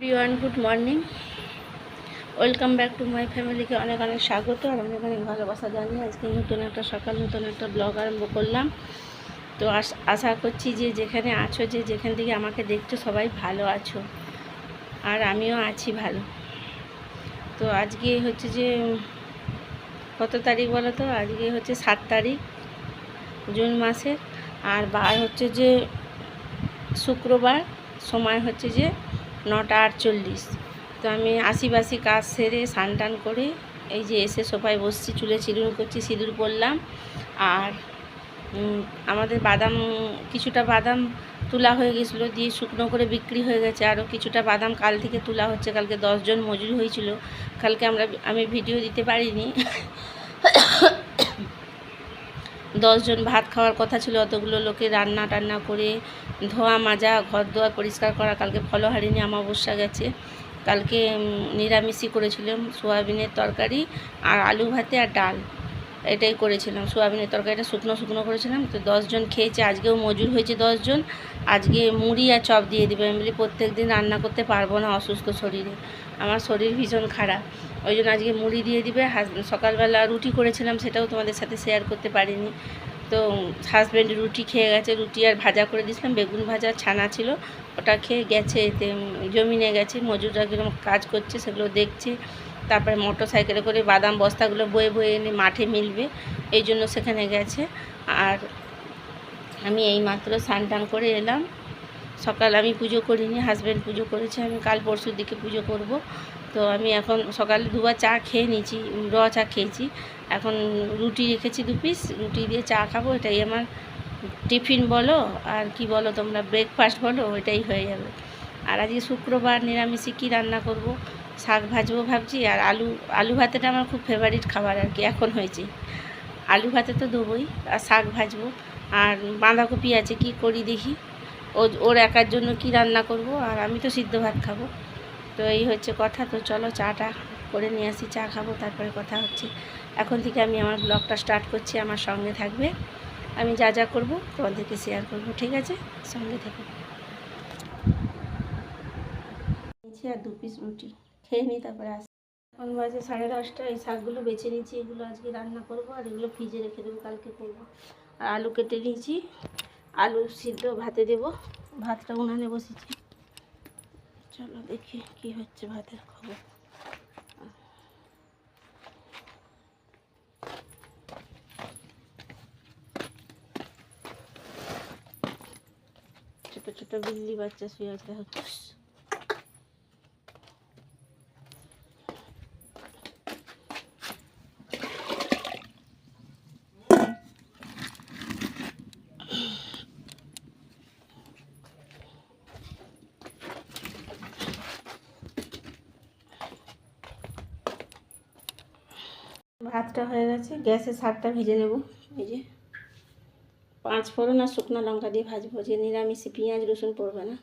Everyone, good morning. Welcome back to my ফ্যামিলিকে অনেক অনেক স্বাগত আর অনেক অনেক ভালোবাসা জানিয়ে আজকে নতুন একটা সকাল নতুন একটা ব্লগ আরম্ভ করলাম। তো আশা করছি যে যেখানে আছো, যে যেখান থেকে আমাকে দেখছো, সবাই ভালো আছো আর আমিও আছি ভালো। তো আজকে হচ্ছে যে কত তারিখ বলো তো? আজকে হচ্ছে 7 তারিখ জুন মাসের, আর বার হচ্ছে যে শুক্রবার, সময় হচ্ছে যে 9:48। তো আমি আশিবাসি কাজ সেরে স্নান টান করে এই যে এসে সোফায় বসছি, চুলে সিঁদুর করছি, সিঁদুর পরলাম। আর আমাদের বাদাম, কিছুটা বাদাম তোলা হয়ে গেছিলো, দিয়ে শুকনো করে বিক্রি হয়ে গেছে। আরও কিছুটা বাদাম কাল থেকে তোলা হচ্ছে। কালকে 10 জন মজুরি হয়েছিল। কালকে আমি ভিডিও দিতে পারিনি। 10 জন ভাত খাওয়ার কথা ছিল, অতগুলো লোকে রান্না টান্না করে ধোয়া মাজা, ঘর দোয়া পরিষ্কার করা। কালকে ফলহারিণী অমাবস্যা গেছে। কালকে নিরামিষই করেছিলাম, সোয়াবিনের তরকারি আর আলু ভাতে আর ডাল, এটাই করেছিলাম। সোয়াবিনের তরকারিটা শুকনো শুকনো করেছিলাম। তো 10 জন খেয়েছে। আজকেও মজুর হয়েছে 10 জন। আজকে মুড়ি আর চপ দিয়ে দেবে। আমি বলি প্রত্যেক দিন রান্না করতে পারবো না, অসুস্থ শরীরে, আমার শরীর ভীষণ খারাপ। ওই জন্য আজকে মুড়ি দিয়ে দিবে। সকালবেলা রুটি করেছিলাম, সেটাও তোমাদের সাথে শেয়ার করতে পারিনি। তো হাজব্যান্ড রুটি খেয়ে গেছে, রুটি আর ভাজা করে দিয়েছিলাম, বেগুন ভাজা ছানা ছিল, ওটা খেয়ে গেছে। এতে জমিনে গেছে, মজুররা কীরকম কাজ করছে সেগুলো দেখছে। তারপরে মোটর সাইকেলে করে বাদাম বস্তাগুলো বয়ে বয়ে এনে মাঠে মিলবে, এই জন্য সেখানে গেছে। আর আমি এই মাত্র স্নান টান করে এলাম। সকাল আমি পুজো করিনি, হাজব্যান্ড পুজো করেছে। আমি কাল পরশুর দিকে পুজো করব। তো আমি এখন সকালে দুবার চা খেয়ে নিয়েছি, চা খেয়েছি। এখন রুটি রেখেছি 2 পিস, রুটি দিয়ে চা খাবো। এটাই আমার টিফিন বলো আর কি বলো তোমরা, ব্রেকফাস্ট বলো, ওইটাই হয়ে যাবে। আর আজকে শুক্রবার, নিরামিষে কী রান্না করব, শাক ভাজবো ভাবছি। আর আলু ভাতেটা আমার খুব ফেভারিট খাবার আর কি, এখন হয়েছে। আলু ভাতে তো দেবোই, আর শাক ভাজবো। আর বাঁধাকপি আছে, কি করি দেখি। ওর একার জন্য কি রান্না করব, আর আমি তো সিদ্ধ ভাত খাবো। তো এই হচ্ছে কথা। তো চলো চাটা করে নিয়ে আসি, চা খাবো, তারপরে কথা হচ্ছে। এখন থেকে আমি আমার ব্লগটা স্টার্ট করছি, আমার সঙ্গে থাকবে। আমি যা যা করব তোমাদেরকে শেয়ার করব, ঠিক আছে? সঙ্গে থাকো। আর 2 পিস রুটি খেয়ে নিই, তারপরে আসি। এখন বাজে 10:30। এই শাকগুলো বেছে নিয়েছি, এগুলো আজকে রান্না করব, আর এগুলো ফ্রিজে রেখে দেবো, কালকে করব। আর আলু কেটে নিয়েছি, আলু সিদ্ধ ভাতে দেব। ভাতটা উনানে বসেছি। চলো দেখি কি হচ্ছে ভাতের খবর। ছোটো ছোটো বিল্লি বাচ্চা শুয়ে আছে। ভাতটা হয়ে গেছে, গ্যাসে শাকটা ভেজে নেব। এই যে 5 ফোড়ন আর শুকনো লঙ্কা দিয়ে ভাজবো, যে নিরামিষে পেঁয়াজ রসুন পড়বে না।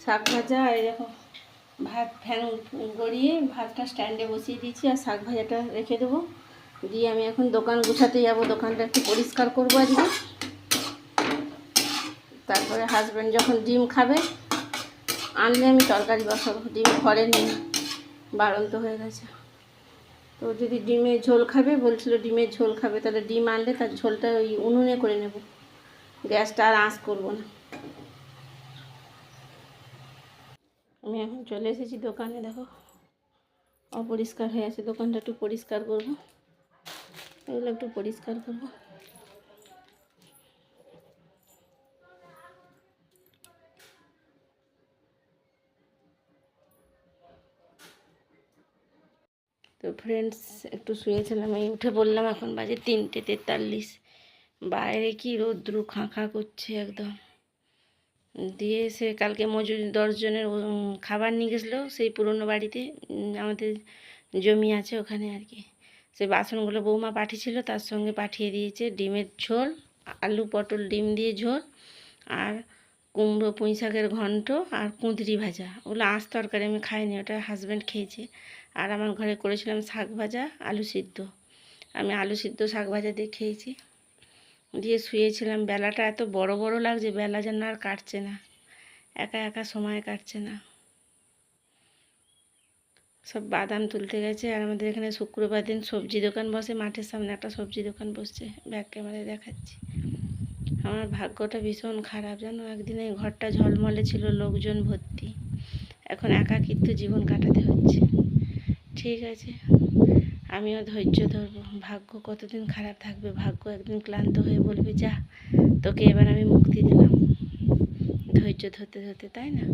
শাক ভাজা, এরকম ভাত ফ্যান গড়িয়ে ভাতটা স্ট্যান্ডে বসিয়ে দিয়েছি, আর শাক ভাজাটা রেখে দেবো। দিয়ে আমি এখন দোকান গুছাতে যাব, দোকানটা একটু পরিষ্কার করবো আজকে। তারপরে হাজব্যান্ড যখন ডিম খাবে আনলে আমি তরকারি বসাবো। ডিম ঘরে নেই, বাড়ন্ত হয়ে গেছে। তো যদি ডিমের ঝোল খাবে বলছিল, ডিমের ঝোল খাবে, তাহলে ডিম আনলে তার ঝোলটা ওই উনুনে করে নেব, গ্যাসটা আর আঁচ করবো না। আমি এখন চলে এসেছি দোকানে, দেখো অপরিষ্কার হয়ে আছে, দোকানটা একটু পরিষ্কার করবো, এগুলো একটু পরিষ্কার করবো। তো ফ্রেন্ডস, একটু শুয়েছিলাম, এই উঠে বললাম, এখন বাজে 3:43। বাইরে কি রোদ্রু খাঁ খাঁ করছে একদম। দিয়ে সে কালকে মজুরি 10 জনের খাবার নিয়ে গেছিলো সেই পুরনো বাড়িতে, আমাদের জমি আছে ওখানে আর কি। সে বাসনগুলো বৌমা পাঠিয়েছিল, তার সঙ্গে পাঠিয়ে দিয়েছে ডিমের ঝোল, আলু পটল ডিম দিয়ে ঝোল, আর কুমড়ো পুঁই শাকের ঘন্ট, আর কুঁদরি ভাজা। ওগুলো আঁশ তরকারি, আমি খাইনি, ওটা হাজব্যান্ড খেয়েছে। আর আমার ঘরে করেছিলাম শাক ভাজা, আলু সিদ্ধ। আমি আলু সিদ্ধ শাক ভাজা দিয়ে খেয়েছি। দিয়ে শুয়েছিলাম। বেলাটা এত বড় বড় লাগছে, বেলা যেন আর কাটছে না, একা একা সময় কাটছে না। সব বাদাম তুলতে গেছে। আর আমাদের এখানে শুক্রবার দিন সবজি দোকান বসে, মাঠের সামনে একটা সবজি দোকান বসছে, ব্যাক ক্যামেরায় দেখাচ্ছি। আমার ভাগ্যটা ভীষণ খারাপ জানো, একদিন এই ঘরটা ঝলমলে ছিল, লোকজন ভর্তি, এখন একাকিত্ব জীবন কাটাতে হচ্ছে। ঠিক আছে, আমিও ধৈর্য ধরবো। ভাগ্য কতদিন খারাপ থাকবে, ভাগ্য একদিন ক্লান্ত হয়ে বলবে, যা তোকে এবার আমি মুক্তি দিলাম, ধৈর্য ধরতে ধরতে, তাই না?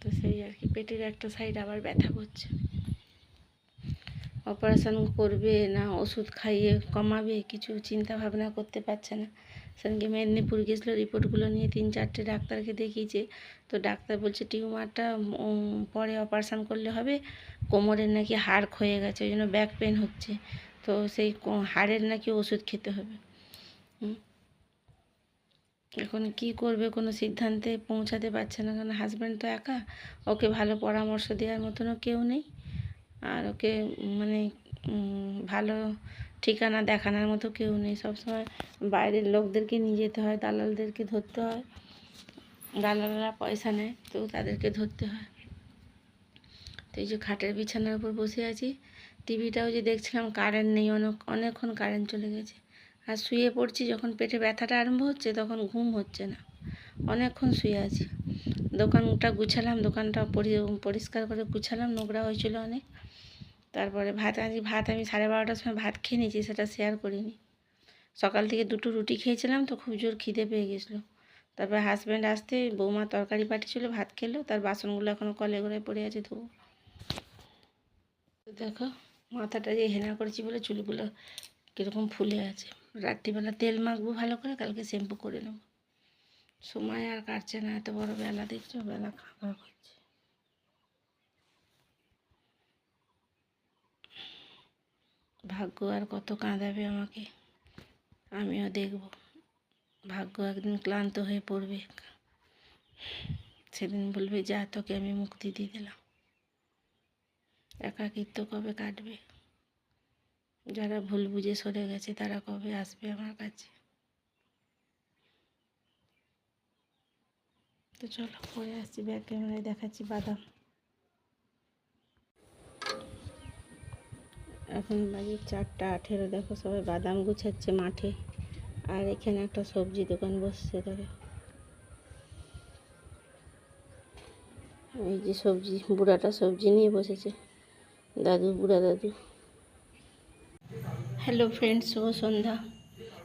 তো সেই আর কি, পেটের একটা সাইড আবার ব্যথা করছে। অপারেশন করবে না ওষুধ খাইয়ে কমাবে, কিছু চিন্তা ভাবনা করতে পারছে না। সেদিনকে মেদিনীপুর গেছিলো, রিপোর্টগুলো নিয়ে 3-4টে ডাক্তারকে দেখিয়েছে। তো ডাক্তার বলছে টিউমারটা পরে অপারেশন করলে হবে, কোমরের নাকি হাড় ক্ষয়ে গেছে, ওই জন্য ব্যাক পেন হচ্ছে। তো সেই হাড়ের নাকি ওষুধ খেতে হবে। এখন কি করবে কোনো সিদ্ধান্তে পৌঁছাতে পারছে না, কারণ হাজব্যান্ড তো একা, ওকে ভালো পরামর্শ দেওয়ার মতনও কেউ নেই, আর ওকে মানে ভালো ঠিকানা দেখানোর মতো কেউ নেই। সবসময় বাইরের লোকদেরকে নিয়ে যেতে হয়, দালালদেরকে ধরতে হয়, দালালরা পয়সা নেয়, তো তাদেরকে ধরতে হয়। তো এই যে খাটের বিছানার উপর বসে আছি, টিভিটাও যে দেখছিলাম, কারেন্ট নেই, অনেকক্ষণ কারেন্ট চলে গেছে। আর শুয়ে পড়ছি, যখন পেটে ব্যথাটা আরম্ভ হচ্ছে তখন ঘুম হচ্ছে না, অনেকক্ষণ শুয়ে আছি। দোকানটা গুছালাম, দোকানটা পরিষ্কার করে গুছালাম, নোংরা হয়েছিল অনেক। তারপরে ভাত আমি 12:30টার সময় ভাত খেয়ে নিয়েছি, সেটা শেয়ার করিনি। সকাল থেকে 2টো রুটি খেয়েছিলাম, তো খুব জোর খিদে পেয়ে গেছিলো। তারপর হাজব্যান্ড আসতে বৌমা তরকারি পাঠিয়েছিল, ভাত খেলো, তার বাসনগুলো এখনও কলে করে পড়ে আছে, ধোবো। দেখো মাথাটা যে হেনা করেছি বলে চুলগুলো কীরকম ফুলে আছে। রাত্রিবেলা তেল মাখবো ভালো করে, কালকে শ্যাম্পু করে নেব। সময় আর কাটছে না, এত বড় বেলা দেখছো, বেলা খাওয়া করছে। ভাগ্য আর কত কাঁদাবে আমাকে, আমিও দেখব। ভাগ্য একদিন ক্লান্ত হয়ে পড়বে, সেদিন বলবে, যা তোকে আমি মুক্তি দিয়ে দিলাম। একাকিত্ব কবে কাটবে? যারা ভুল বুঝে সরে গেছে তারা কবে আসবে আমার কাছে? তো চলো পরে আসছি, ব্যাক ক্যামেরায় দেখাচ্ছি বাদাম। এখন বাজে 4:18, দেখো সবাই বাদাম গুছাচ্ছে মাঠে। আর এখানে একটা সবজি দোকান বসছে, দেখো এই যে সবজি, বুড়াটা সবজি নিয়ে বসেছে, দাদু, বুড়া দাদু। হ্যালো ফ্রেন্ডস, শুভ সন্ধ্যা।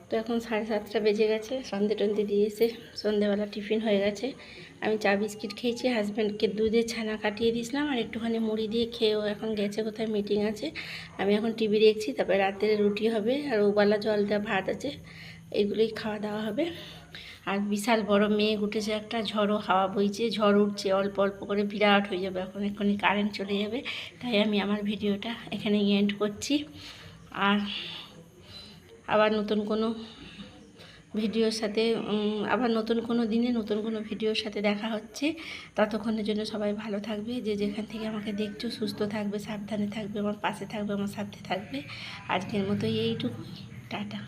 তো এখন 7:30 বেজে গেছে, সন্ধে টন্ধে দিয়ে এসে সন্ধেবেলা টিফিন হয়ে গেছে। আমি চা বিস্কিট খেয়েছি, হাজব্যান্ডকে দুধের ছানা কাটিয়ে দিয়েছিলাম, আর একটুখানি মুড়ি দিয়ে খেয়েও এখন গেছে কোথায় মিটিং আছে। আমি এখন টিভি দেখছি, তারপরে রাতের রুটি হবে, আর ওবেলা জল দেওয়া ভাত আছে, এগুলোই খাওয়া দাওয়া হবে। আর বিশাল বড় মেঘ উঠেছে, একটা ঝড়ো হাওয়া বইছে, ঝড় উঠছে অল্প অল্প করে, বিরাট হয়ে যাবে এখন, এক্ষুনি কারেন্ট চলে যাবে। তাই আমি আমার ভিডিওটা এখানে এন্ড করছি। আর আবার নতুন কোনো ভিডিওর সাথে, আবার নতুন কোনো দিনে নতুন কোনো ভিডিওর সাথে দেখা হচ্ছে। ততক্ষণের জন্য সবাই ভালো থাকবে, যে যেখান থেকে আমাকে দেখছো সুস্থ থাকবে, সাবধানে থাকবে, আমার পাশে থাকবে, আমার সাথে থাকবে। আজকের মতো এইটুকুই, টাটা।